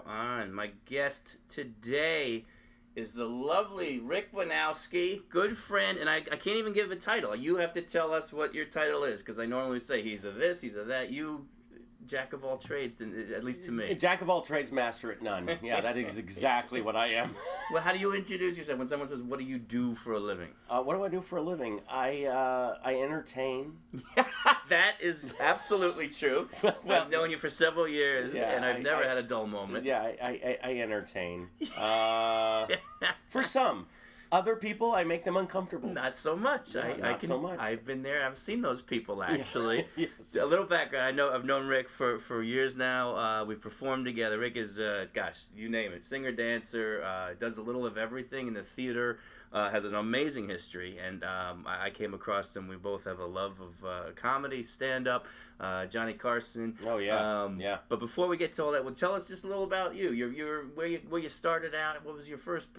on. My guest today is the lovely Rick Wojnowski, good friend, and I can't even give a title. You have to tell us what your title is, because I normally would say he's a this, he's a that. You, jack of all trades, at least to me. Jack of all trades, master at none. Yeah, that is exactly what I am. Well, how do you introduce yourself when someone says, what do you do for a living? What do I do for a living? I entertain. That is absolutely true. Well, I've known you for several years, and I've never had a dull moment. Yeah, I entertain. For some. Other people, I make them uncomfortable. Not so much. Not so much. I've been there. I've seen those people, actually. Yes. So a little background. I've known Rick for years now. We've performed together. Rick is, you name it, singer, dancer, does a little of everything in the theater, has an amazing history. And I came across him. We both have a love of comedy, stand-up, Johnny Carson. Oh, yeah. Yeah. But before we get to all that, well, tell us just a little about you. Where you started out. What was your first,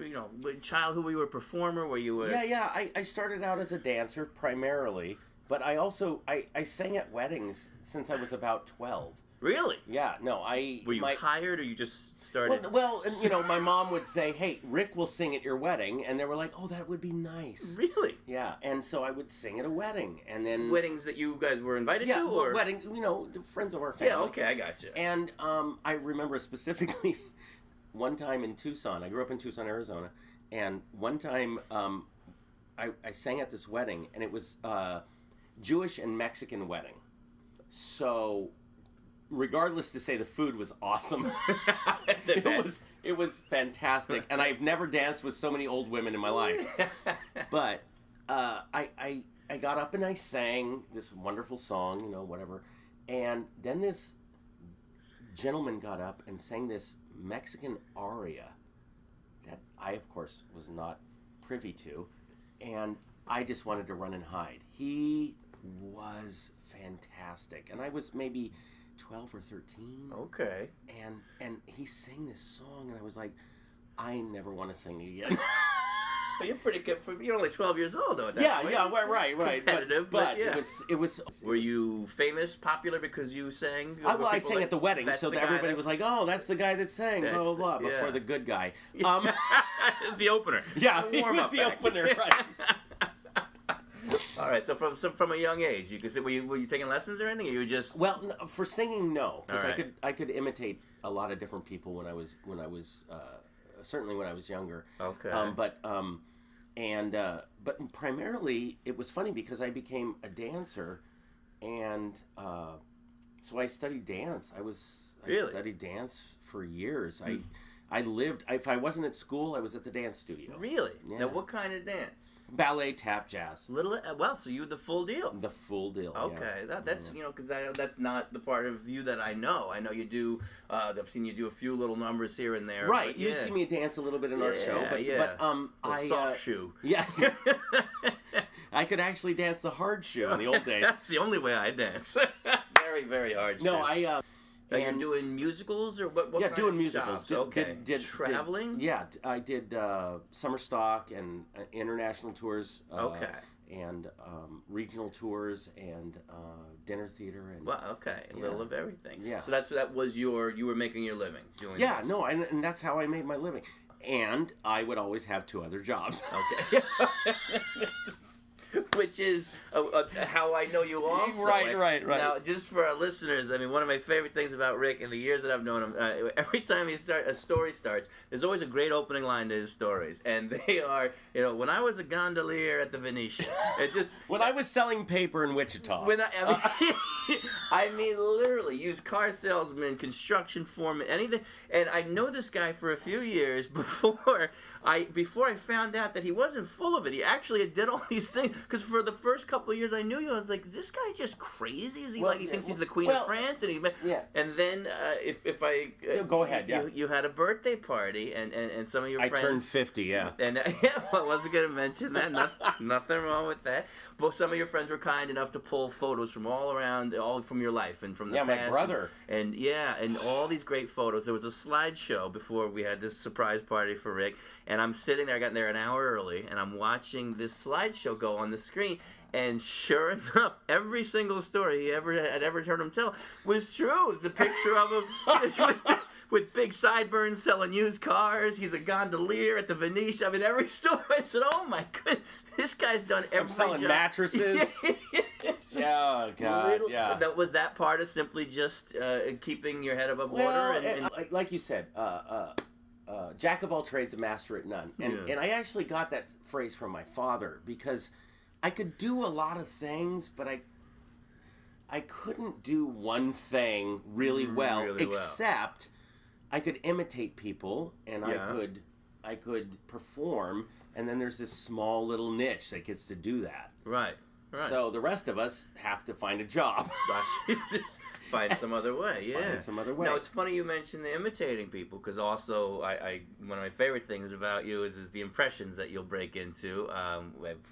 childhood? Were you a performer? Were you a... Yeah. I started out as a dancer primarily, but I also I sang at weddings since I was about 12. Really? Yeah. No, Were you hired, or you just started? Well, my mom would say, "Hey, Rick will sing at your wedding," and they were like, "Oh, that would be nice." Really? Yeah. And so I would sing at a wedding, and then weddings that you guys were invited to, or wedding, friends of our family. Yeah. Okay, I got you. And I remember specifically one time in Tucson. I grew up in Tucson, Arizona, and one time I sang at this wedding, and it was Jewish and Mexican wedding. So, regardless to say, the food was awesome. It was fantastic, and I've never danced with so many old women in my life. But I got up and I sang this wonderful song, whatever, and then this gentleman got up and sang this Mexican aria that I, of course, was not privy to, and I just wanted to run and hide. He was fantastic, and I was maybe 12 or 13. Okay. And he sang this song, and I was like, I never want to sing again. Well, you're pretty good. You're only 12 years old, though. At that point. Yeah, right. Competitive, but yeah. it was. Were you famous, popular because you sang? I sang at the wedding, so everybody was like, "Oh, that's the guy that sang." Blah blah blah. Before the good guy. The opener. Yeah, he was the opener, right? All right, so from a young age, you could say, were you taking lessons or anything, or you just... Well, for singing, no, because right. I could imitate a lot of different people when I was certainly when I was younger. Okay. But primarily it was funny because I became a dancer, and so I studied dance. I studied dance for years. I lived, if I wasn't at school, I was at the dance studio. Really? Yeah. Now, what kind of dance? Ballet, tap, jazz. So you were the full deal. The full deal, okay. Yeah. That's, because that's not the part of you that I know. I know you do, I've seen you do a few little numbers here and there. Right. You see me dance a little bit in our show. But soft shoe. Yeah. I could actually dance the hard shoe in the old days. That's the only way I dance. Very, very hard shoe. No, And you're doing musicals, or what? Yeah, doing musicals. Did traveling? I did summer stock and international tours. And regional tours and dinner theater and. Well, okay, a little of everything. Yeah. So that was you were making your living doing. Yeah, this. no, and that's how I made my living, and I would always have 2 other jobs. Okay. Which is how I know you also. Right. Now, just for our listeners, one of my favorite things about Rick in the years that I've known him, every time a story starts, there's always a great opening line to his stories. And they are, when I was a gondolier at the Venetian. It just... When I was selling paper in Wichita. Literally, used car salesman, construction foreman, anything. And I know this guy for a few years before I found out that he wasn't full of it. He actually did all these things. Because for the first couple of years I knew you, I was like, is this guy just crazy? Is he he thinks he's the Queen of France? And and then if I... go ahead, You had a birthday party, and some of your friends... I turned 50, yeah. And I wasn't going to mention that. Nothing wrong with that. But some of your friends were kind enough to pull photos from all around, all from your life and from the past. Yeah, my brother. And all these great photos. There was a slideshow before we had this surprise party for Rick. And I'm sitting there, I got there an hour early, and I'm watching this slideshow go on the screen. And sure enough, every single story he had ever heard him tell was true. It's a picture of him with big sideburns selling used cars. He's a gondolier at the Venetian. I mean, every store. I said, "Oh my goodness, this guy's done every I'm selling job." mattresses. Oh God, yeah. Was that part of simply just keeping your head above water? Well, like you said, jack of all trades, a master at none. And I actually got that phrase from my father because I could do a lot of things, but I couldn't do one thing really well, except I could imitate people and I could perform, and then there's this small little niche that gets to do that. Right. So the rest of us have to find a job. Just find some other way, yeah. Find some other way. Now, it's funny you mentioned the imitating people, because also I one of my favorite things about you is the impressions that you'll break into,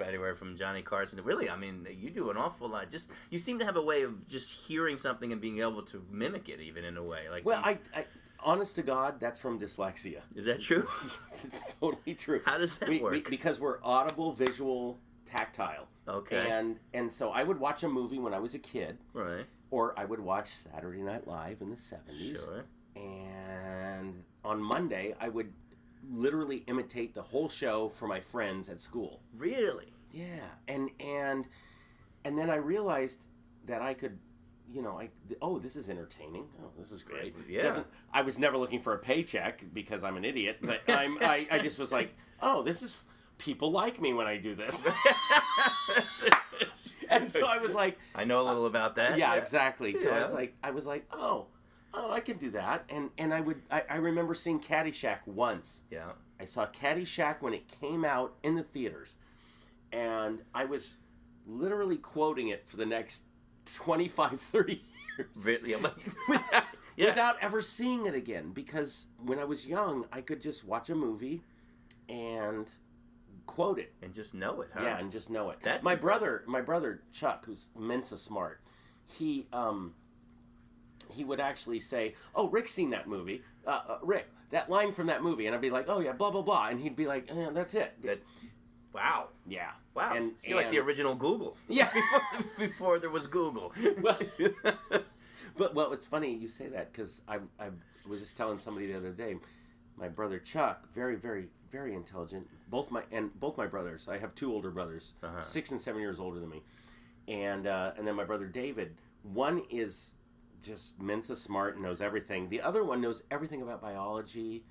anywhere from Johnny Carson to really, I mean, you do an awful lot. Just you seem to have a way of just hearing something and being able to mimic it, even in a way. Like, well, I honest to God, that's from dyslexia. Is that true? It's totally true. How does that work? Because we're audible, visual, tactile. Okay. And so I would watch a movie when I was a kid. Right. Or I would watch Saturday Night Live in the 70s. Sure. And on Monday, I would literally imitate the whole show for my friends at school. Really? Yeah. And then I realized that I could, this is entertaining. Oh, this is great. Yeah. I was never looking for a paycheck because I'm an idiot, but I just was like, oh, this is... People like me when I do this. And so I was like... I know a little about that. Yeah, exactly. So I was like, oh, I can do that. And I remember seeing Caddyshack once. Yeah. I saw Caddyshack when it came out in the theaters. And I was literally quoting it for the next 25, 30 years. Really? Without ever seeing it again. Because when I was young, I could just watch a movie and... quote it and just know it, huh? Yeah, and just know it. That's my brother Chuck, who's Mensa smart, he would actually say, "Oh, Rick's seen that movie. Rick, that line from that movie," and I'd be like, "Oh yeah, blah blah blah," and he'd be like, "That's it." Wow. Yeah. Wow. You're like the original Google. Yeah. before there was Google. Well, it's funny you say that because I was just telling somebody the other day, my brother Chuck, very very very intelligent. Both my brothers. I have two older brothers, 6 and 7 years older than me, and then my brother David. One is just Mensa smart and knows everything. The other one knows everything about biology,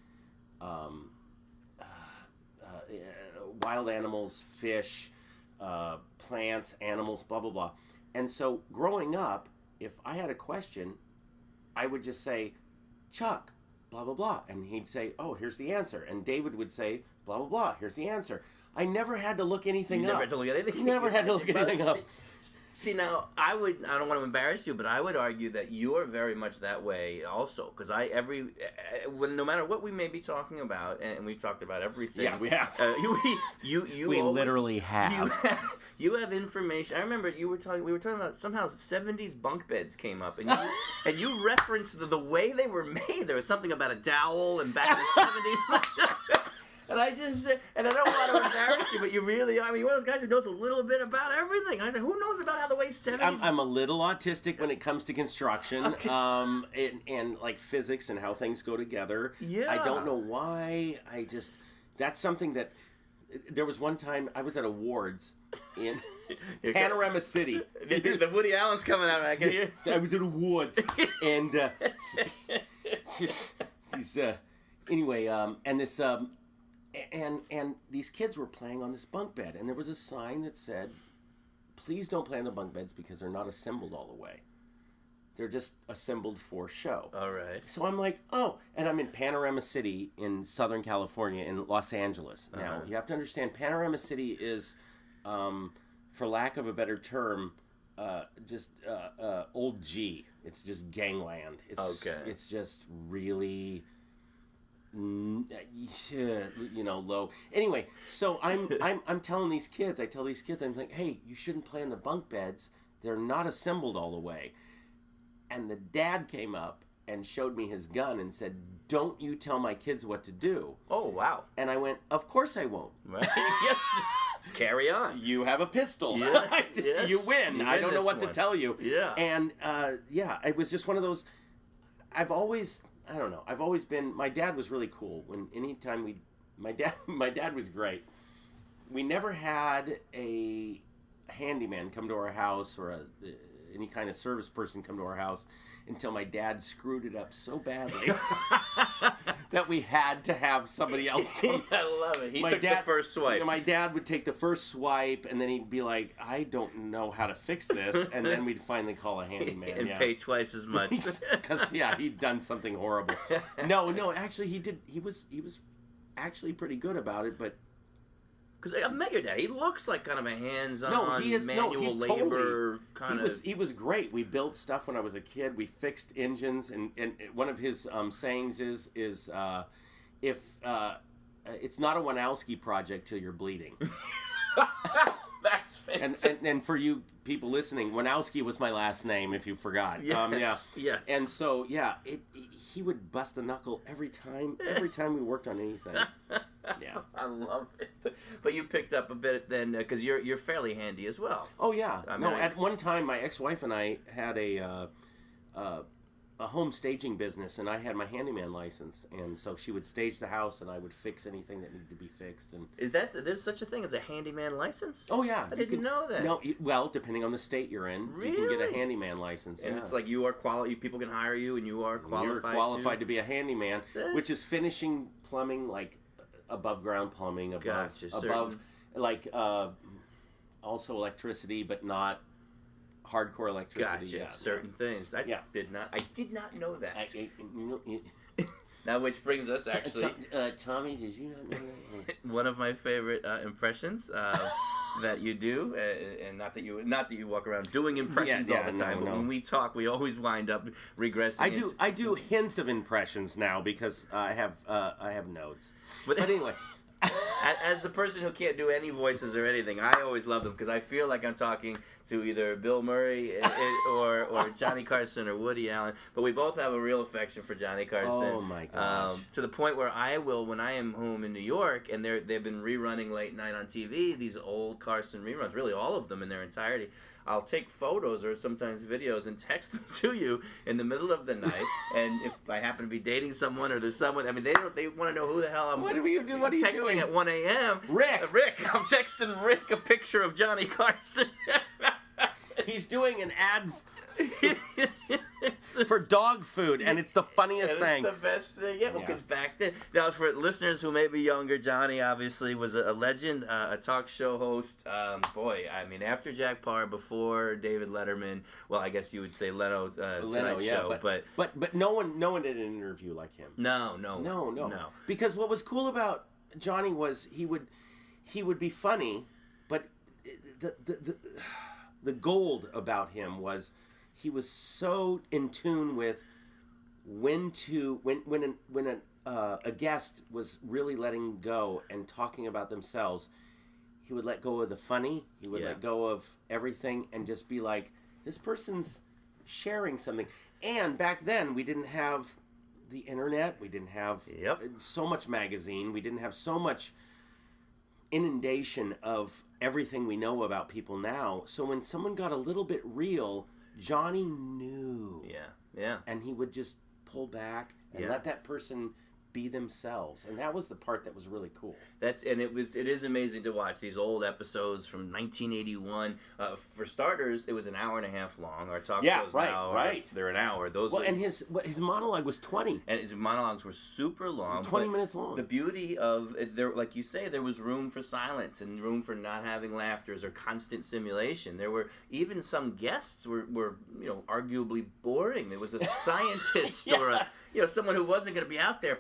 wild animals, fish, plants, animals, blah blah blah. And so growing up, if I had a question, I would just say, Chuck, blah blah blah, and he'd say, "Oh, here's the answer," and David would say, blah blah blah, here's the answer. I never had to look anything up. Never had to look at anything. Never had to look anything up. See, now I don't want to embarrass you, but I would argue that you are very much that way also, because no matter what we may be talking about, and we've talked about everything. Yeah, we have. We literally have. You have information. I remember we were talking about somehow 70s bunk beds came up, and you referenced the way they were made. There was something about a dowel and back in the 70s. And I don't want to embarrass you, but you really are. I mean, you're one of those guys who knows a little bit about everything. I said, who knows about how the way 70s... I'm a little autistic when it comes to construction, and like physics and how things go together. Yeah. I don't know why. That's something that... There was one time I was at awards in Panorama City. The Woody Allen's coming out back here. I was at awards, and anyway, and this... And these kids were playing on this bunk bed, and there was a sign that said, "Please don't play on the bunk beds because they're not assembled all the way. They're just assembled for show." All right. So I'm like, oh, and I'm in Panorama City in Southern California, in Los Angeles. Now, you have to understand, Panorama City is, for lack of a better term, just old G. It's just gangland. It's just really... low. Anyway, so I'm telling these kids, I'm like, hey, you shouldn't play on the bunk beds. They're not assembled all the way. And the dad came up and showed me his gun and said, "Don't you tell my kids what to do." Oh, wow. And I went, "Of course I won't." Right. Yes. Carry on. You have a pistol. Yeah. Yes. You win. I don't know what to tell you. Yeah. And it was just one of those. I've always I don't know. I've always been. My dad was really cool. My dad was great. We never had a handyman come to our house or any kind of service person come to our house until my dad screwed it up so badly that we had to have somebody else come. I love it. He took the first swipe. My dad would take the first swipe, and then he'd be like, I don't know how to fix this, and then we'd finally call a handyman. And pay twice as much. Because, he'd done something horrible. No, actually, he was actually pretty good about it, but... Because I've met your dad. He looks like kind of a hands-on, he's labor kind of... He was great. We built stuff when I was a kid. We fixed engines, and one of his sayings is if it's not a Wojnowski project till you're bleeding. That's fantastic. And for you people listening, Wojnowski was my last name, if you forgot. Yes. And so, he would bust a knuckle every time we worked on anything. Yeah. I love it. But you picked up a bit then, because you're fairly handy as well. Oh, yeah. At one time, my ex-wife and I had a home staging business, and I had my handyman license, and so she would stage the house, and I would fix anything that needed to be fixed. And there's such a thing as a handyman license? Oh yeah, I didn't know that. No, well, depending on the state you're in, really? You can get a handyman license. And it's like you are people can hire you, and you are qualified. You're qualified to be a handyman, which is finishing plumbing, like above ground plumbing, above like also electricity, but not hardcore electricity. Gotcha. Certain things. I did not know that. Now, which brings us actually... Tommy, did you not know that? One of my favorite impressions that you do, and not that you walk around doing impressions all the time, but when we talk, we always wind up regressing. I do hints of impressions now because I have notes. But anyway... As a person who can't do any voices or anything, I always love them because I feel like I'm talking to either Bill Murray or Johnny Carson or Woody Allen. But we both have a real affection for Johnny Carson. Oh my gosh! To the point where when I am home in New York, and they've been rerunning late night on TV, these old Carson reruns, really all of them in their entirety. I'll take photos or sometimes videos and text them to you in the middle of the night. And if I happen to be dating someone or there's someone, I mean, they want to know who the hell I'm. What are you doing? What are you texting doing at 1 a.m. Rick, I'm texting Rick a picture of Johnny Carson. He's doing an ad for dog food, and it's the funniest thing. It's the best thing. Yeah, because back then, now for listeners who may be younger, Johnny obviously was a legend, a talk show host. After Jack Parr, before David Letterman. Well, I guess you would say Leno. Show, but no one did an interview like him. No. Because what was cool about Johnny was he would be funny, but the gold about him was he was so in tune with when a guest was really letting go and talking about themselves. He would let go of the funny. He would let go of everything and just be like, this person's sharing something. And back then, we didn't have the internet. We didn't have so much magazine. We didn't have so much inundation of everything we know about people now. So when someone got a little bit real, Johnny knew. Yeah. And he would just pull back and let that person be themselves, and that was the part that was really cool. It is amazing to watch these old episodes from 1981. For starters, it was an hour and a half long. Our talk shows now they're an hour. And his monologue was 20. And his monologues were super long. 20 minutes long. The beauty of there, like you say, there was room for silence and room for not having laughters or constant simulation. There were even some guests were arguably boring. There was a scientist or someone who wasn't going to be out there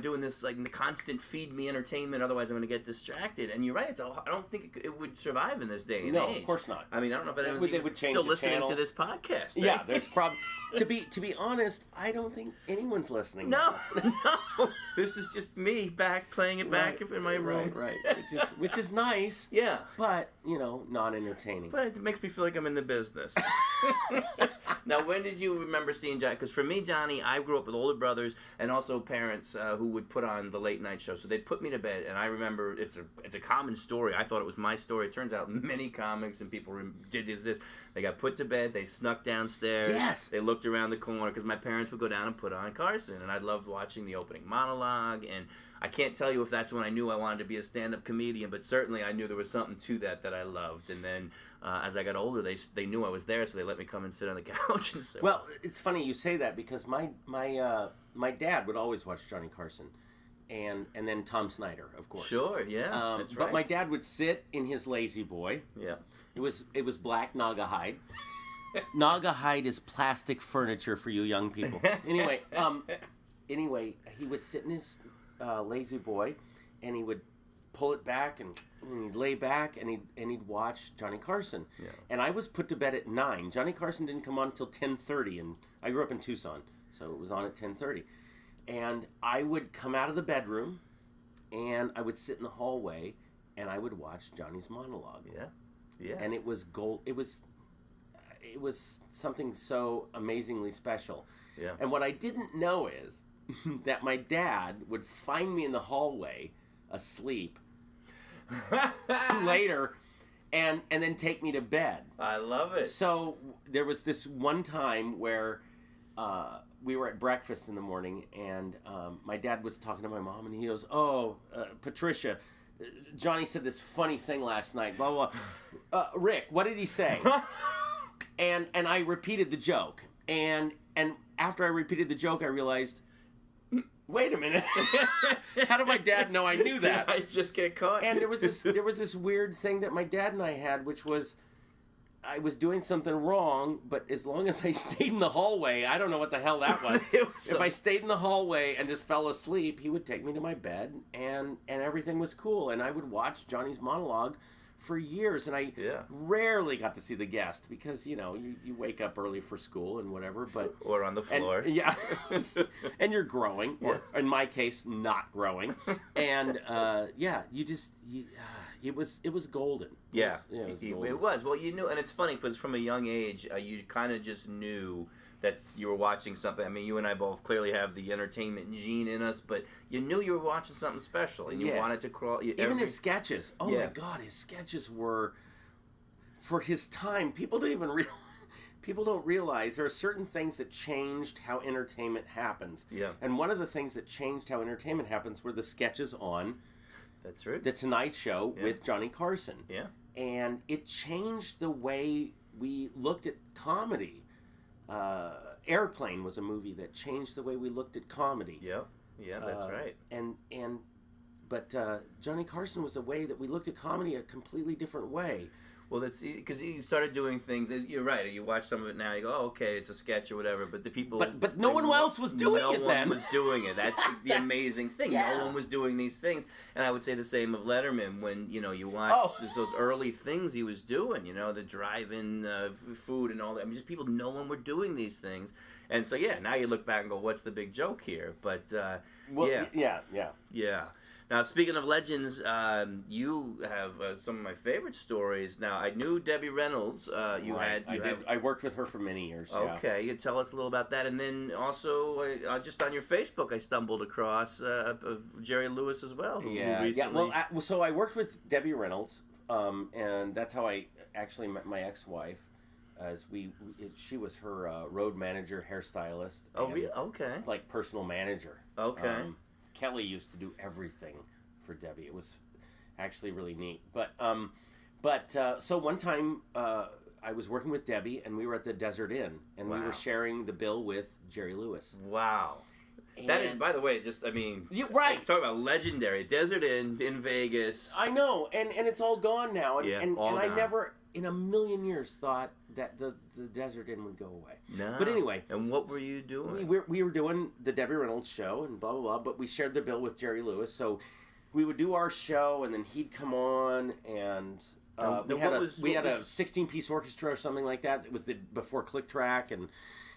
doing this like the constant feed me entertainment, otherwise I'm going to get distracted. And you're right, I don't think it would survive in this day and age. No, of course not. I mean, I don't know if anyone's still listening to this podcast. Yeah, there's probably to be honest, I don't think anyone's listening. No. This is just me playing it back in my room. Right. Which is nice. Yeah. But, not entertaining. But it makes me feel like I'm in the business. Now, when did you remember seeing Johnny? Because for me, Johnny, I grew up with older brothers and also parents who would put on the late night show. So they'd put me to bed, and I remember it's a common story. I thought it was my story. It turns out many comics and people did this. They got put to bed. They snuck downstairs. Yes. They looked looked around the corner because my parents would go down and put on Carson, and I loved watching the opening monologue. And I can't tell you if that's when I knew I wanted to be a stand-up comedian, but certainly I knew there was something to that I loved. And then as I got older, they knew I was there, so they let me come and sit on the couch and say, well, it's funny you say that because my dad would always watch Johnny Carson. And then Tom Snyder, of course. Sure, yeah, that's right. But my dad would sit in his lazy boy. Yeah. It was black Naga hide. Naga hide is plastic furniture for you young people. Anyway, he would sit in his lazy boy, and he would pull it back, and he'd lay back, and he'd watch Johnny Carson. Yeah. And I was put to bed at 9. Johnny Carson didn't come on until 10:30, and I grew up in Tucson, so it was on at 10:30. And I would come out of the bedroom, and I would sit in the hallway, and I would watch Johnny's monologue. Yeah, yeah. And it was gold. It was something so amazingly special. Yeah. And what I didn't know is that my dad would find me in the hallway, asleep, later, and then take me to bed. I love it. So there was this one time where we were at breakfast in the morning, and my dad was talking to my mom, and he goes, Patricia, Johnny said this funny thing last night, blah, blah, blah. Rick, what did he say? and I repeated the joke. And after I repeated the joke, I realized, wait a minute. How did my dad know I knew that? I just get caught. And there was this weird thing that my dad and I had, which was, I was doing something wrong, but as long as I stayed in the hallway, I don't know what the hell that was. If I stayed in the hallway and just fell asleep, he would take me to my bed, and everything was cool. And I would watch Johnny's monologue for years, and I rarely got to see the guest because, you wake up early for school and whatever. But or on the floor. And, and you're growing, or in my case, not growing. And, it was golden. It was. Well, you knew, and it's funny because from a young age, you kind of just knew that you were watching something. I mean, you and I both clearly have the entertainment gene in us, but you knew you were watching something special, and you wanted to crawl. Even his sketches. Oh my God, his sketches were, for his time. People don't realize there are certain things that changed how entertainment happens. Yeah. And one of the things that changed how entertainment happens were the sketches on. That's right. The Tonight Show with Johnny Carson. Yeah. And it changed the way we looked at comedy. Airplane was a movie that changed the way we looked at comedy. Yeah, that's right. But Johnny Carson was a way that we looked at comedy a completely different way. Well, that's because you started doing things. You're right. You watch some of it now. You go, "Oh, okay, it's a sketch or whatever." But the people, but no one else was doing it then. No one was doing it. That's the amazing thing. Yeah. No one was doing these things. And I would say the same of Letterman when you watch those early things he was doing. The drive-in food and all that. I mean, just people. No one were doing these things. And so now you look back and go, "What's the big joke here?" But yeah. Now, speaking of legends, you have some of my favorite stories. Now, I knew Debbie Reynolds. I worked with her for many years. Okay, you can tell us a little about that. And then also, just on your Facebook, I stumbled across Jerry Lewis as well. Well, so I worked with Debbie Reynolds, and that's how I actually met my ex-wife. She was her road manager, hairstylist. Oh, really? Okay. Like personal manager. Okay. Kelly used to do everything for Debbie. It was actually really neat. So one time I was working with Debbie, and we were at the Desert Inn, and we were sharing the bill with Jerry Lewis. Wow. And that is, by the way, right. Talk about legendary. Desert Inn in Vegas. I know, and it's all gone now. And all I gone. Never in a million years thought that the Desert Inn would go away. No. But anyway. And what were you doing? We were doing the Debbie Reynolds show and blah, blah, blah, but we shared the bill with Jerry Lewis. So we would do our show, and then he'd come on, and we had a 16-piece orchestra or something like that. It was before Click Track, and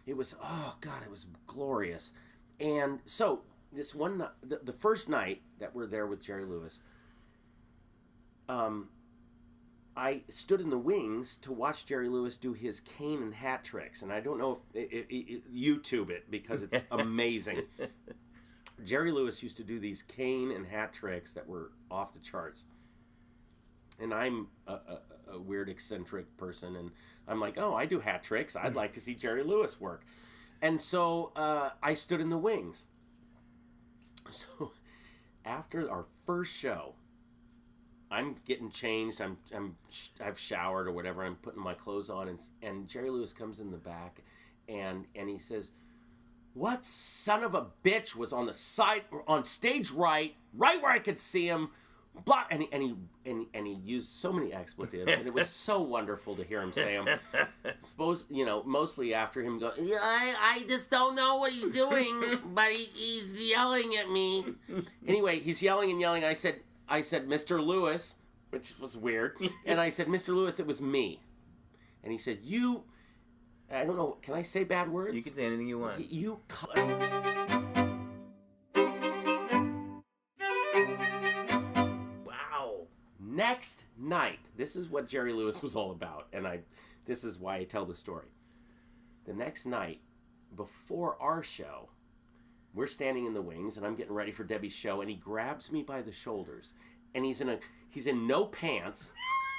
it was, it was glorious. And so this one night, the first night that we're there with Jerry Lewis, I stood in the wings to watch Jerry Lewis do his cane and hat tricks. And I don't know if YouTube it because it's amazing. Jerry Lewis used to do these cane and hat tricks that were off the charts. And I'm a weird, eccentric person. And I'm like, I do hat tricks. I'd like to see Jerry Lewis work. And so I stood in the wings. So after our first show, I'm getting changed. I've showered or whatever. I'm putting my clothes on, and Jerry Lewis comes in the back, and he says, "What son of a bitch was on the side on stage right where I could see him?" Blah, and he used so many expletives, and it was so wonderful to hear him say them. Mostly after him go, "Yeah, I just don't know what he's doing, but he's yelling at me." Anyway, he's yelling and yelling. I said, "Mr. Lewis," which was weird, and I said, "Mr. Lewis, it was me." And he said, I don't know, can I say bad words? You can say anything you want. Wow. Next night, this is what Jerry Lewis was all about, and this is why I tell the story. The next night, before our show, we're standing in the wings, and I'm getting ready for Debbie's show, and he grabs me by the shoulders, and he's in no pants,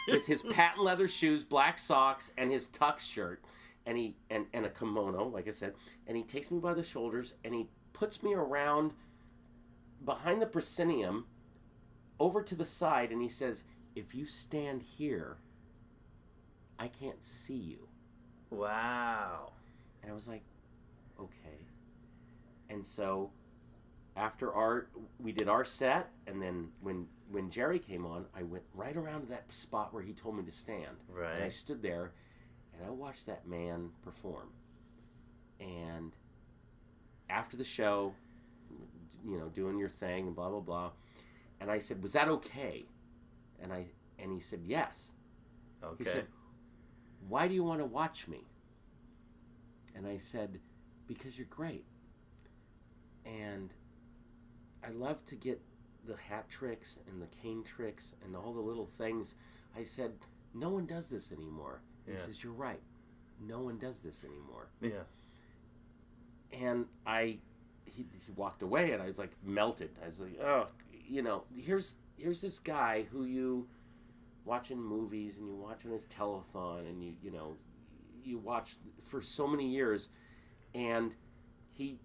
with his patent leather shoes, black socks, and his tux shirt, and a kimono, like I said, and he takes me by the shoulders, and he puts me around behind the proscenium, over to the side, and he says, "If you stand here, I can't see you." Wow. And I was like, okay. And so after we did our set, and then when Jerry came on, I went right around to that spot where he told me to stand. Right. And I stood there, and I watched that man perform. And after the show, doing your thing and blah, blah, blah. And I said, "Was that okay?" And he said, "Yes." Okay. He said, "Why do you want to watch me?" And I said, "Because you're great. And I love to get the hat tricks and the cane tricks and all the little things." I said, "No one does this anymore." Yeah. He says, "You're right. No one does this anymore." Yeah. And he walked away, and I was like melted. I was like, oh, here's this guy who you watch in movies, and you watch on his telethon, and you watch for so many years, and he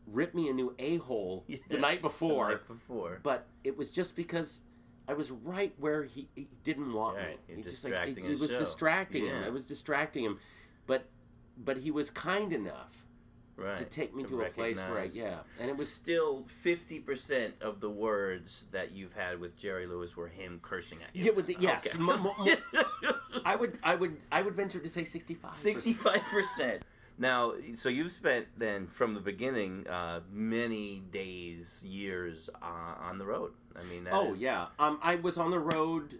ripped me a new a-hole the night before. But it was just because I was right where he didn't want me. He was distracting him. It was distracting him, but he was kind enough. Right, to take me to a place where and it was still 50% of the words that you've had with Jerry Lewis were him cursing at you. Yeah, yes. Okay. I would venture to say 65%. 65%. Now, so you've spent then from the beginning many days, years on the road. I mean, I was on the road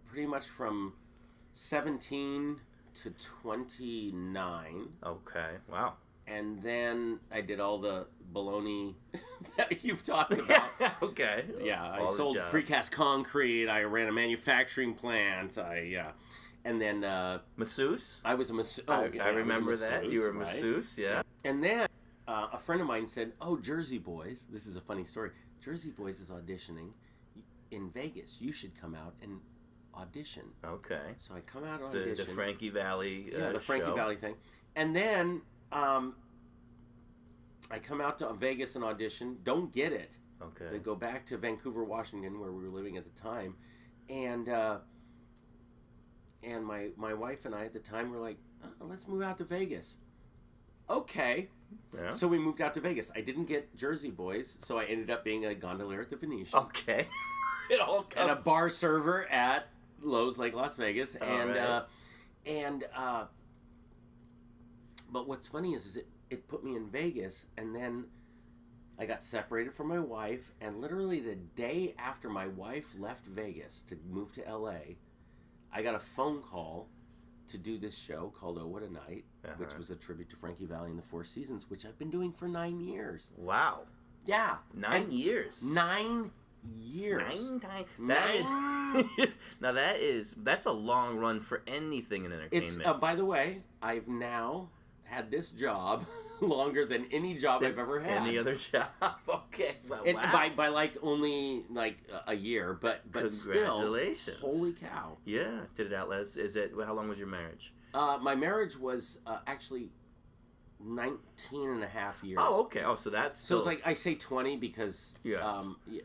pretty much from 17 to 29. Okay, wow. And then I did all the baloney that you've talked about. Okay. Yeah, I sold precast concrete. I ran a manufacturing plant. And then masseuse. I was a masseuse. I remember that you were a masseuse. Right? Yeah. And then a friend of mine said, "Oh, Jersey Boys. This is a funny story. Jersey Boys is auditioning in Vegas. You should come out and audition." Okay. So I come out and audition. The Frankie Valley. The Frankie Valley thing, and then. I come out to Vegas and audition. Don't get it. Okay. They go back to Vancouver, Washington, where we were living at the time, and my wife and I at the time were like, "Let's move out to Vegas." Okay. Yeah. So we moved out to Vegas. I didn't get Jersey Boys, so I ended up being a gondolier at the Venetian. Okay. It all comes. And a bar server at Lowe's Lake Las Vegas, but what's funny is it put me in Vegas, and then I got separated from my wife, and literally the day after my wife left Vegas to move to LA, I got a phone call to do this show called Oh What a Night, which was a tribute to Frankie Valli and the Four Seasons, which I've been doing for 9 years. Wow. Yeah. 9 years. 9 years. 9 Now that's a long run for anything in entertainment. It's by the way, I've now had this job longer than any job I've ever had. Any other job? Okay. Well, wow. By like a year, but still. Congratulations. Holy cow. Yeah. Did it outlast? How long was your marriage? My marriage was actually 19 and a half years. Oh, okay. Oh, so that's So it's like, I say 20 because Yes.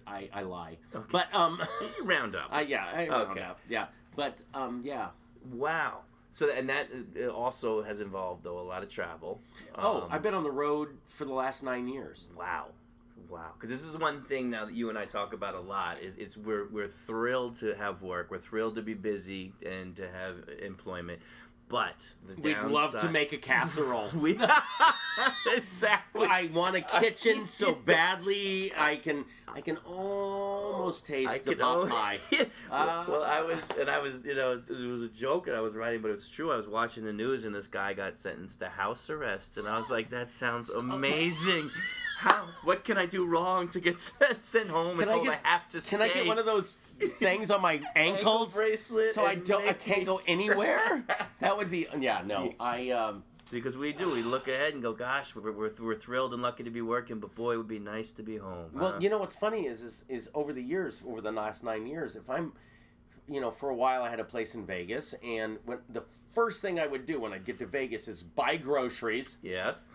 I lie. Okay. But, you round up. I round up. Yeah. But, yeah. Wow. So and that also has involved though a lot of travel. I've been on the road for the last 9 years. Wow. Because this is one thing now that you and I talk about a lot. Is we're thrilled to have work. We're thrilled to be busy and to have employment. But we'd love to make a casserole. Exactly. I want a kitchen so badly. I can almost taste the pot pie. Well, I was, it was a joke and I was writing, but it was true. I was watching the news and this guy got sentenced to house arrest, and I was like, that sounds amazing. What can I do wrong to get sent home and told I have to stay? Can I get one of those things on my ankles bracelet so I can't go anywhere? That would be because we look ahead and go, gosh, we're thrilled and lucky to be working, but boy, it would be nice to be home. Well, you know what's funny is over the last 9 years, if I'm, for a while I had a place in Vegas, and the first thing I would do when I'd get to Vegas is buy groceries. Yes.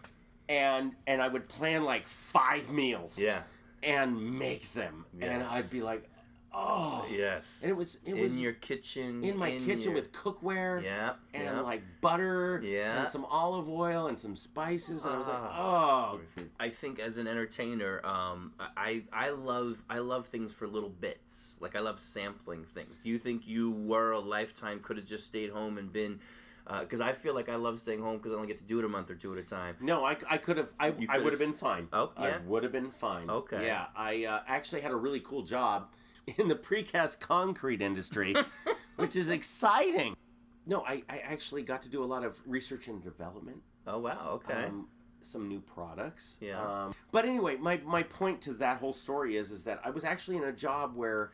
And I would plan like 5 meals. Yeah. And make them. Yes. And I'd be like, oh. Yes. And it was in your kitchen. In my kitchen with cookware. Yeah. And like butter. Yeah. And some olive oil and some spices. And I was like, oh. I think as an entertainer, I love things for little bits. Like I love sampling things. Do you think you were a lifetime could have just stayed home and been... Because I feel like I love staying home because I only get to do it a month or two at a time. No, I could have. I would have been fine. Oh, yeah? I would have been fine. Okay. Yeah, I actually had a really cool job in the precast concrete industry, which is exciting. No, I actually got to do a lot of research and development. Oh, wow. Okay. Some new products. Yeah. But anyway, my point to that whole story is that I was actually in a job where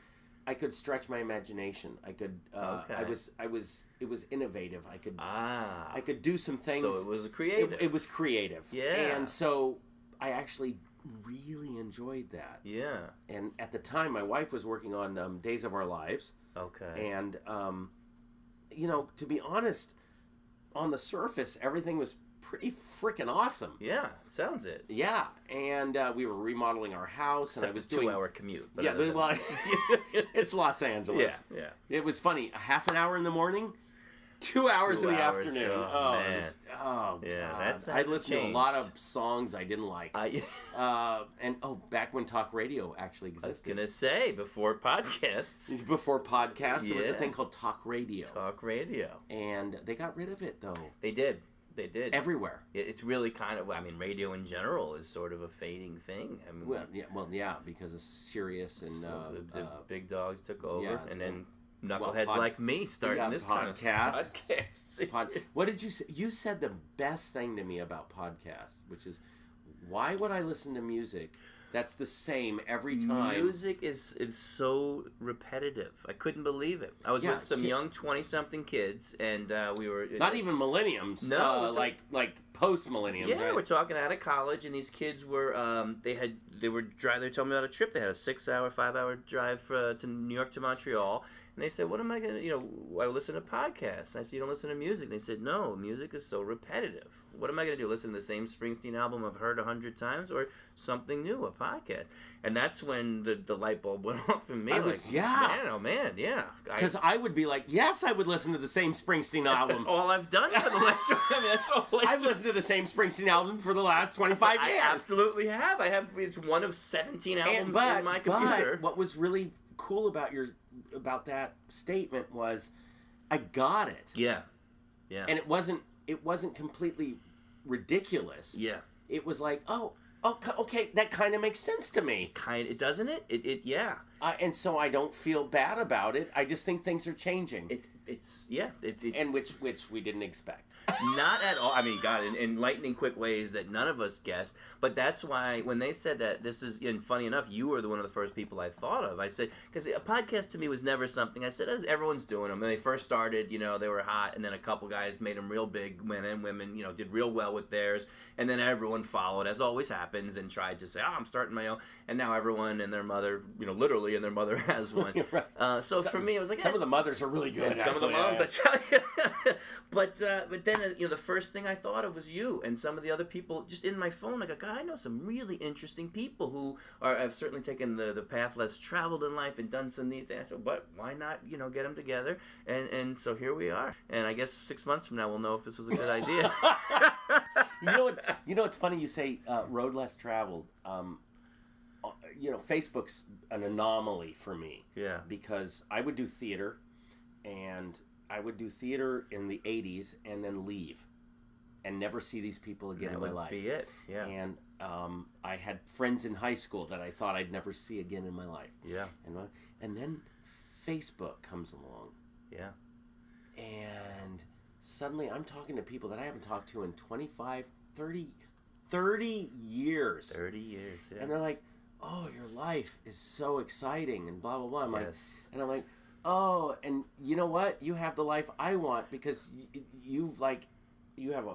I could stretch my imagination. I could. Okay. It was innovative. I could. Ah. I could do some things. So it was creative. It was creative. Yeah. And so I actually really enjoyed that. Yeah. And at the time, my wife was working on Days of Our Lives. Okay. And to be honest, on the surface, everything was pretty freaking awesome. Yeah, sounds it. Yeah, and we were remodeling our house, and I was doing 2-hour commute. Yeah, well, it's Los Angeles. Yeah. It was funny. Half an hour in the morning, 2 hours in the afternoon. Oh man. Yeah, God. That's I listened to a lot of songs I didn't like. Back when talk radio actually existed. I was gonna say before podcasts. Before podcasts, there was a thing called talk radio. Talk radio. And they got rid of it though. They did. They did. Everywhere. It's really kind of, radio in general is sort of a fading thing. I mean, because of Sirius and... the big dogs took over, yeah, and then knuckleheads like me starting this podcast. Kind of podcast. What did you say? You said the best thing to me about podcasts, which is, why would I listen to music that's the same every time? Music is so repetitive. I couldn't believe it. I was with some young 20-something kids, and we were... Not even millenniums. No. Like post-millenniums, yeah, right? we're talking out of college, and these kids were... They told me about a trip. They had a 6-hour, 5-hour drive to New York to Montreal. And they said, what am I going to... I listen to podcasts. And I said, you don't listen to music? And they said, no, music is so repetitive. What am I going to do? Listen to the same Springsteen album I've heard 100 times, or something new, a podcast? And that's when the light bulb went off in me. Man, yeah. Because I would be like, yes, I would listen to the same Springsteen album. That's all I've done for the last... that's all I've listened to the same Springsteen album for the last 25 years. I absolutely have. It's one of 17 albums in my computer. But what was really cool about that statement was, I got it. Yeah. And it wasn't completely ridiculous. Yeah. It was like, okay, that kind of makes sense to me. Doesn't it? Yeah. And so I don't feel bad about it. I just think things are changing. And which we didn't expect. Not at all. I mean, God, in lightning quick ways that none of us guessed. But that's why when they said that this is, and funny enough, you were one of the first people I thought of. I said, because a podcast to me was never something. I said, everyone's doing them. When they first started, they were hot, and then a couple guys made them real big. Men and women, did real well with theirs, and then everyone followed, as always happens, and tried to say, I'm starting my own. And now everyone and their mother, literally, and their mother has one. Right. So for me, it was like some of the mothers are really good. Some of the moms, I tell you. but then the first thing I thought of was you and some of the other people just in my phone. I go, God, I know some really interesting people who have certainly taken the path less traveled in life and done some neat things. So, but why not get them together? And so here we are. And I guess 6 months from now we'll know if this was a good idea. You know, it's funny you say road less traveled. Facebook's an anomaly for me. Yeah. Because I would do theater, and I would do theater in the 80s and then leave and never see these people again in my life. That would be it, yeah. And I had friends in high school that I thought I'd never see again in my life. Yeah. And then Facebook comes along. Yeah. And suddenly I'm talking to people that I haven't talked to in 25, 30 years. 30 years, yeah. And they're like, oh, your life is so exciting and blah, blah, blah. I'm like, oh, and you know what? You have the life I want because you have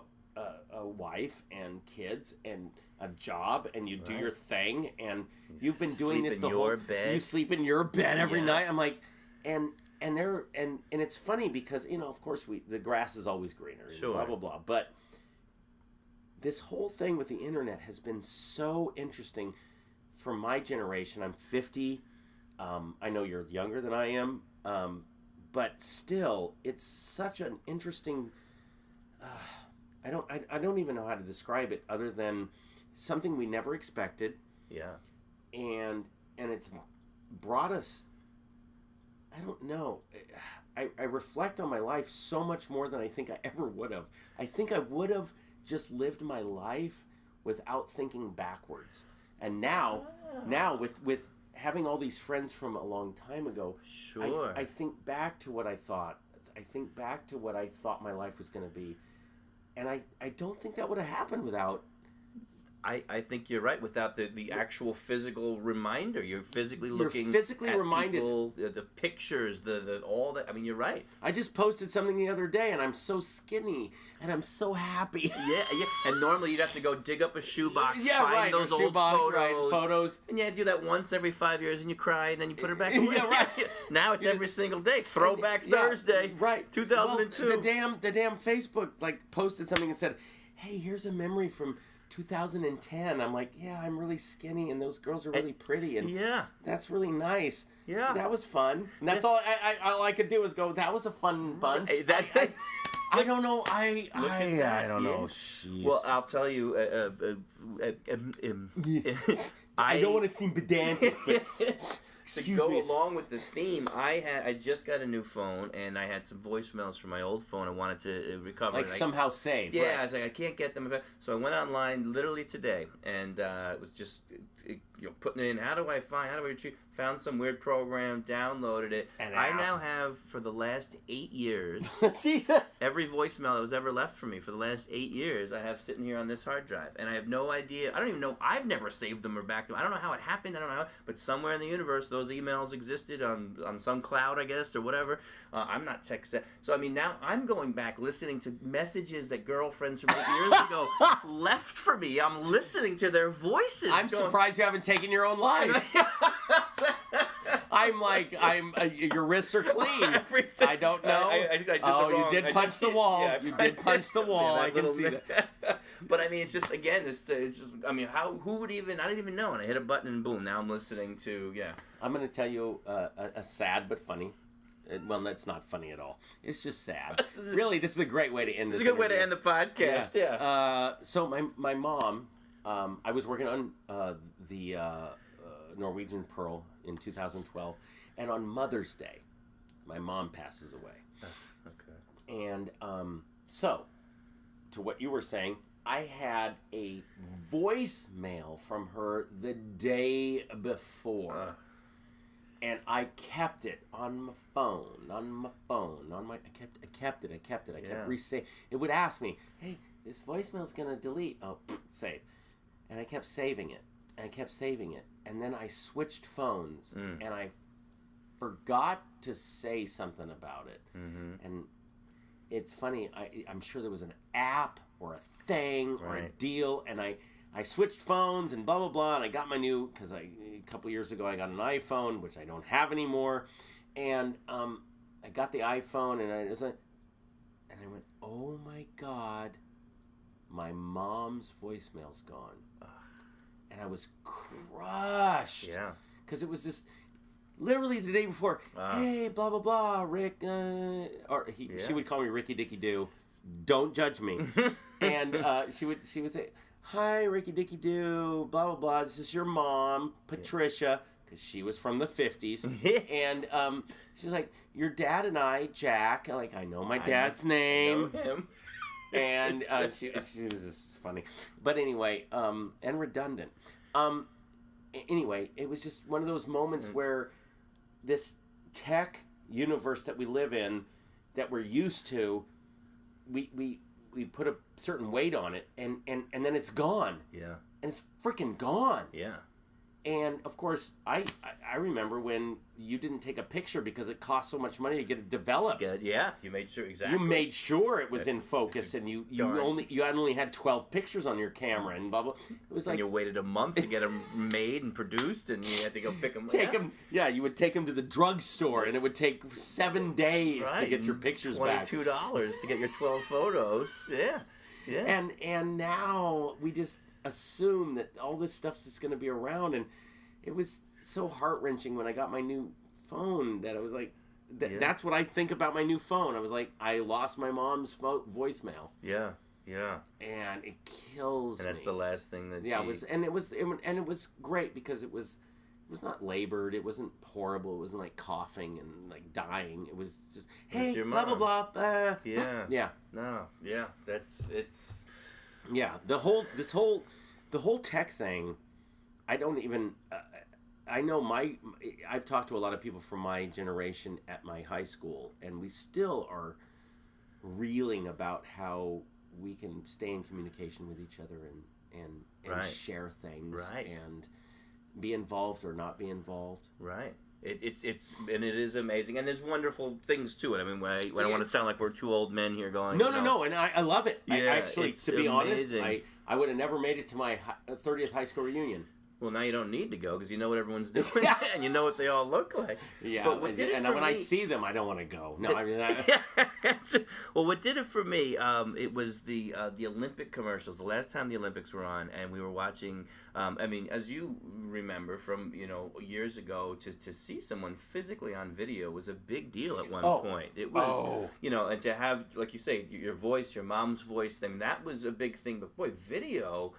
a wife and kids and a job and you do your thing and you've been doing this the whole bed. You sleep in your bed every night. I'm like, and it's funny because of course the grass is always greener and blah blah blah. But this whole thing with the internet has been so interesting for my generation. I'm 50. I know you're younger than I am, but still, it's such an interesting. I don't even know how to describe it other than something we never expected. Yeah. And it's brought us. I don't know. I reflect on my life so much more than I think I ever would have. I think I would have just lived my life without thinking backwards. And now with having all these friends from a long time ago, I think back to what I thought. I think back to what I thought my life was going to be. And I don't think that would have happened without. I think you're right. Without the actual physical reminder, you're physically looking. You're physically at reminded. People, the pictures, the all that. I mean, you're right. I just posted something the other day, and I'm so skinny, and I'm so happy. Yeah. And normally you'd have to go dig up a shoebox, find those old photos. And you do that once every 5 years, and you cry, and then you put it back away. Yeah, right. Now it's every single day. Throwback Thursday. Right. 2002. Well, the damn Facebook posted something and said, "Hey, here's a memory from 2010. I'm like, yeah, I'm really skinny, and those girls are really pretty, and that's really nice. Yeah, that was fun. And that's all I could do was go. That was a fun bunch. I don't know. I don't know. Jeez. Well, I'll tell you. I don't want to seem pedantic, but. To go along with the theme, I just got a new phone, and I had some voicemails from my old phone I wanted to recover. Somehow save. Yeah, right. I was like, I can't get them. So I went online literally today, and it was just putting in, how do I retrieve? Found some weird program, downloaded it. And I now have, for the last 8 years, Jesus, every voicemail that was ever left from me for the last 8 years, I have sitting here on this hard drive. And I have no idea. I don't even know. I've never saved them or backed them. I don't know how it happened. I don't know but somewhere in the universe, those emails existed on some cloud, I guess, or whatever. I'm not tech set. So, I mean, now I'm going back listening to messages that girlfriends from 8 years ago left for me. I'm listening to their voices. I'm surprised you haven't taken your own life. Your wrists are clean. I don't know. I did you did punch the wall. Yeah, you did punch the wall. I can see that. But I mean, it's just, again, it's just, I mean, who would even, I didn't even know. And I hit a button and boom, now I'm listening to, I'm going to tell you a sad but funny. Well, that's not funny at all. It's just sad. Really, this is a great way to end this. It's a good way to end the podcast, yeah. So my mom, I was working on the Norwegian Pearl in 2012, and on Mother's Day, my mom passes away. Okay. And so, to what you were saying, I had a voicemail from her the day before. And I kept it on my phone. I kept it. I kept resaving. It would ask me, hey, this voicemail's going to delete. Oh, save. And I kept saving it. And then I switched phones. And I forgot to say something about it. Mm-hmm. And it's funny. I'm sure there was an app or a thing or a deal. And I switched phones and blah, blah, blah. And I got my new, because a couple years ago I got an iPhone, which I don't have anymore. And I got the iPhone, and I was like, And I went, oh my God, my mom's voicemail's gone. And I was crushed. Yeah. Because it was this, literally the day before, hey, blah, blah, blah, Rick, she would call me Ricky Dicky Doo. Don't judge me. And she would say, hi, Ricky Dicky Doo, blah, blah, blah, this is your mom, Patricia, because she was from the 50s. And she was like, your dad and I, Jack, like, I know my dad's name. I know him. And she was just funny. But anyway, and redundant. Anyway, it was just one of those moments where this tech universe that we live in, that we're used to, we put a certain weight on it, and then it's gone. Yeah. And it's freaking gone. Yeah. And, of course, I remember when you didn't take a picture because it cost so much money to get it developed. Yeah, you made sure, exactly. You made sure it was in focus, and you only had 12 pictures on your camera, and blah, blah. It was like... And you waited a month to get them made and produced, and you had to go pick them up. You would take them to the drugstore, and it would take 7 days to get your pictures back. $22 to get your 12 photos. Yeah. Yeah. And now we just assume that all this stuff's just going to be around, and it was so heart-wrenching when I got my new phone that I was like, that's what I think about my new phone. I was like, I lost my mom's voicemail. Yeah. Yeah. And it kills me. And that's the last thing that it was great because it was not labored. It wasn't horrible. It wasn't like coughing and like dying. It was just, hey, blah, blah, blah. Yeah. Yeah. No. Yeah. It's. Yeah. The whole tech thing, I don't even, I know I've talked to a lot of people from my generation at my high school, and we still are reeling about how we can stay in communication with each other and share things and be involved or not be involved. Right. It's and it is amazing, and there's wonderful things to it. I mean, I don't want to sound like we're two old men here going. No, and I love it. Yeah, I actually, to be amazing. honest, I would have never made it to my 30th high school reunion. Well, now you don't need to go because you know what everyone's doing and you know what they all look like. Yeah, but when I see them, I don't want to go. No, I mean well, what did it for me? It was the Olympic commercials. The last time the Olympics were on, and we were watching. I mean, as you remember from years ago, to see someone physically on video was a big deal at one point. It was and to have, like you say, your voice, your mom's voice. I mean, that was a big thing. But boy, video.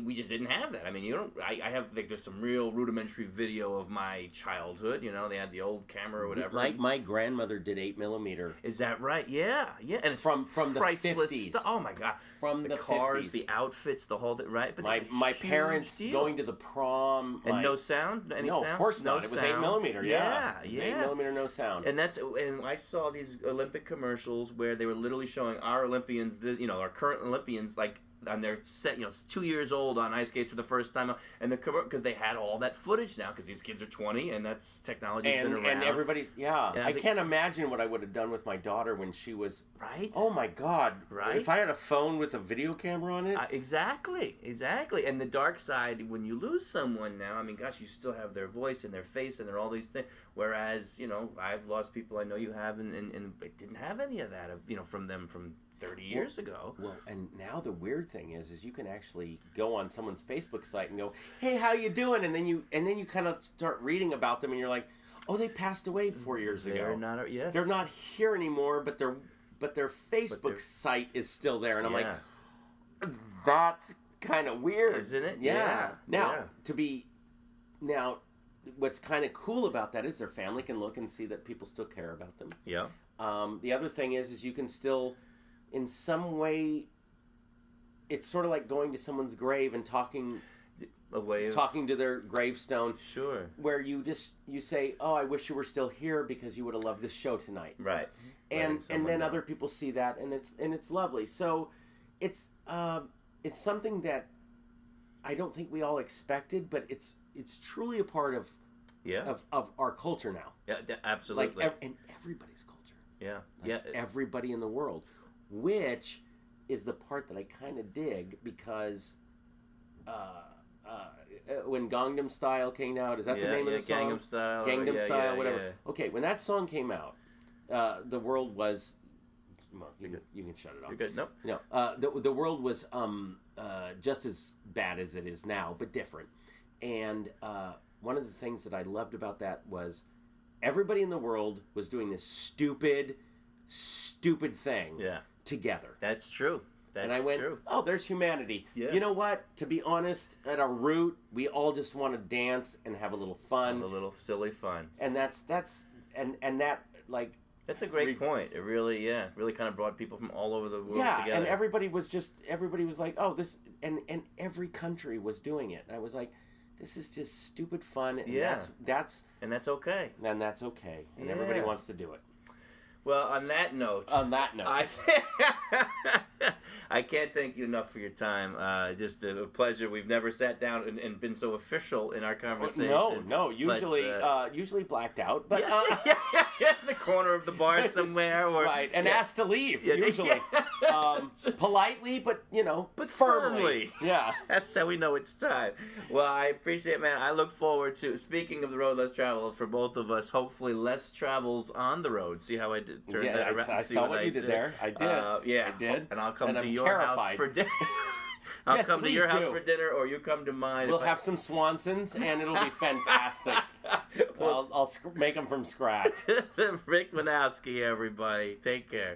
We just didn't have that. I mean, I have there's some real rudimentary video of my childhood. They had the old camera or whatever. My grandmother did 8mm. Is that right? Yeah. And it's from the priceless 50s. Oh my God! From the cars, 50s. the outfits, the whole thing. Right. But my parents going to the prom. And no sound. Any sound? Of course not. It was 8mm. Yeah. It was 8mm, no sound. And I saw these Olympic commercials where they were literally showing our Olympians, our current Olympians, like. And they're set, 2 years old on ice skates for the first time, and because they had all that footage now, because these kids are 20, and that's technology's been around. And everybody's, I can't imagine what I would have done with my daughter when she was, right? Oh my God, right? If I had a phone with a video camera on it, exactly. And the dark side, when you lose someone now, I mean, gosh, you still have their voice and their face, and they're all these things. Whereas, I've lost people I know you have, and I didn't have any of that, from them from 30 years ago. Well, and now the weird thing is you can actually go on someone's Facebook site and go, "Hey, how you doing?" And then you kind of start reading about them, and you're like, "Oh, they passed away 4 years ago. They're not here anymore, but their Facebook site is still there." And I'm like, "That's kind of weird, isn't it?" Yeah. Now, what's kind of cool about that is their family can look and see that people still care about them. Yeah. The other thing is you can still, in some way, it's sort of like going to someone's grave and talking to their gravestone. Sure. Where you say, "Oh, I wish you were still here because you would have loved this show tonight." Right. And then other people see that, and it's lovely. So it's something that I don't think we all expected, but it's truly a part of our culture now. Yeah, absolutely. And everybody's culture. Yeah. Everybody in the world. Which is the part that I kind of dig because when Gangnam Style came out, is that the name of the song? Gangnam Style. Gangnam Style, whatever. Yeah. Okay, when that song came out, the world was well, you can shut it off. You're good. Nope. No, the world was just as bad as it is now, but different. And one of the things that I loved about that was everybody in the world was doing this stupid thing together. That's true. And I went, oh, there's humanity. Yeah. You know what? To be honest, at our root, we all just want to dance and have a little fun. A little silly fun. And that's a great point. It really kind of brought people from all over the world together. Yeah, and everybody was like, oh, this, and every country was doing it. And I was like, this is just stupid fun. And that's okay. And that's okay. And everybody wants to do it. Well, on that note, I can't thank you enough for your time. Just a pleasure. We've never sat down and been so official in our conversation. No. Usually blacked out, but in the corner of the bar somewhere, or right, and asked to leave. Usually, politely, but firmly. Yeah, that's how we know it's time. Well, I appreciate it, man. I look forward to, speaking of the road less traveled for both of us, hopefully less travels on the road. See how I did? I saw what you did there. I did. I did. And I'll come to your house for dinner. I'll come to your house for dinner, or you come to mine. We'll have some Swansons, and it'll be fantastic. I'll make them from scratch. Rick Wojnowski, everybody. Take care.